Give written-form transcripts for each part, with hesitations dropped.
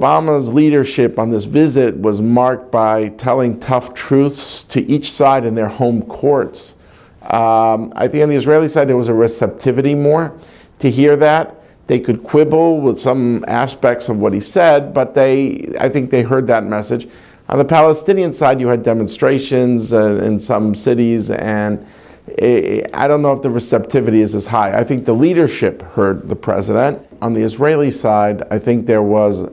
Obama's leadership on this visit was marked by telling tough truths to each side in their home courts. I think on the Israeli side there was a receptivity more to hear that. They could quibble with some aspects of what he said, but I think they heard that message. On the Palestinian side, you had demonstrations in some cities, and I don't know if the receptivity is as high. I think the leadership heard the president. On the Israeli side, I think there was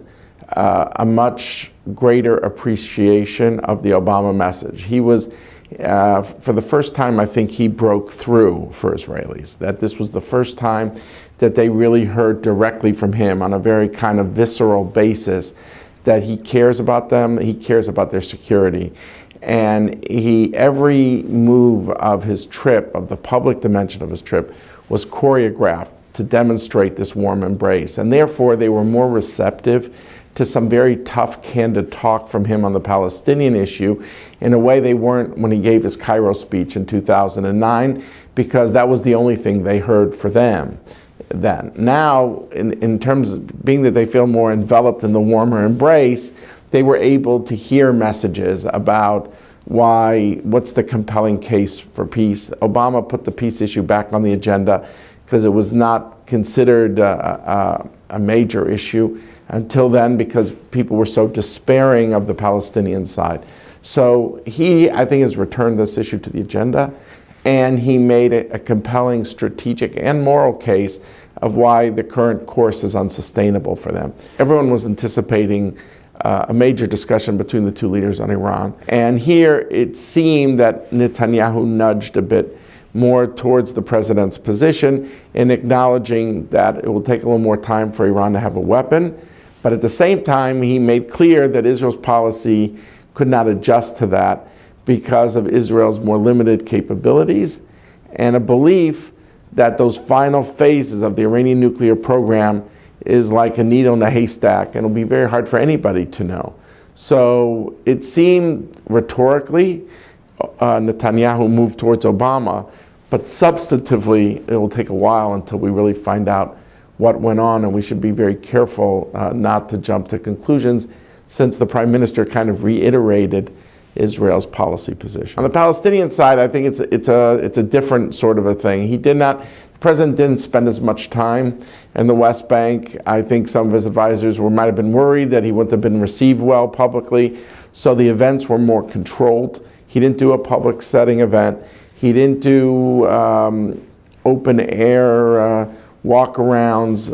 a much greater appreciation of the Obama message. He was, for the first time, I think he broke through for Israelis, that this was the first time that they really heard directly from him on a very kind of visceral basis that he cares about them, he cares about their security. And every move of his trip, of the public dimension of his trip, was choreographed to demonstrate this warm embrace. And therefore, they were more receptive to some very tough, candid talk from him on the Palestinian issue in a way they weren't when he gave his Cairo speech in 2009, because that was the only thing they heard for them then. Now, in terms of being that they feel more enveloped in the warmer embrace, they were able to hear messages about what's the compelling case for peace. Obama put the peace issue back on the agenda because it was not considered a major issue until then, because people were so despairing of the Palestinian side. So he, I think, has returned this issue to the agenda, and he made a compelling strategic and moral case of why the current course is unsustainable for them. Everyone was anticipating a major discussion between the two leaders on Iran. And here it seemed that Netanyahu nudged a bit more towards the president's position in acknowledging that it will take a little more time for Iran to have a weapon. But at the same time, he made clear that Israel's policy could not adjust to that because of Israel's more limited capabilities and a belief that those final phases of the Iranian nuclear program is like a needle in a haystack, and it'll be very hard for anybody to know. So it seemed rhetorically Netanyahu moved towards Obama, but substantively it will take a while until we really find out what went on, and we should be very careful not to jump to conclusions, since the Prime Minister kind of reiterated Israel's policy position. On the Palestinian side, I think it's a different sort of a thing. The president didn't spend as much time in the West Bank. I think some of his advisors might have been worried that he wouldn't have been received well publicly, so the events were more controlled. He didn't do a public setting event. He didn't do open air walk-arounds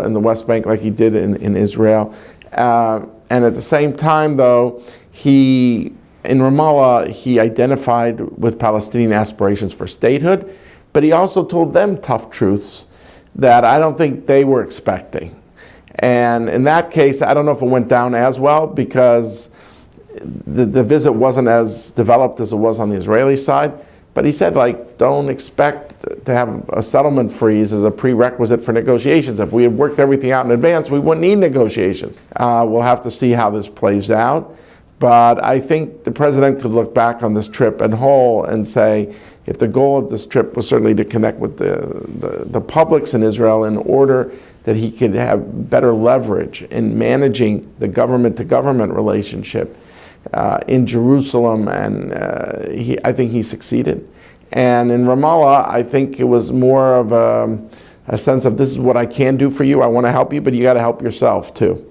in the West Bank like he did in Israel. And at the same time, though, in Ramallah, he identified with Palestinian aspirations for statehood, but he also told them tough truths that I don't think they were expecting. And in that case, I don't know if it went down as well, because the visit wasn't as developed as it was on the Israeli side. But he said, don't expect to have a settlement freeze as a prerequisite for negotiations. If we had worked everything out in advance, we wouldn't need negotiations. We'll have to see how this plays out. But I think the president could look back on this trip in whole and say, if the goal of this trip was certainly to connect with the publics in Israel in order that he could have better leverage in managing the government-to-government relationship in Jerusalem, and I think he succeeded. And in Ramallah, I think it was more of a sense of, this is what I can do for you, I want to help you, but you got to help yourself too.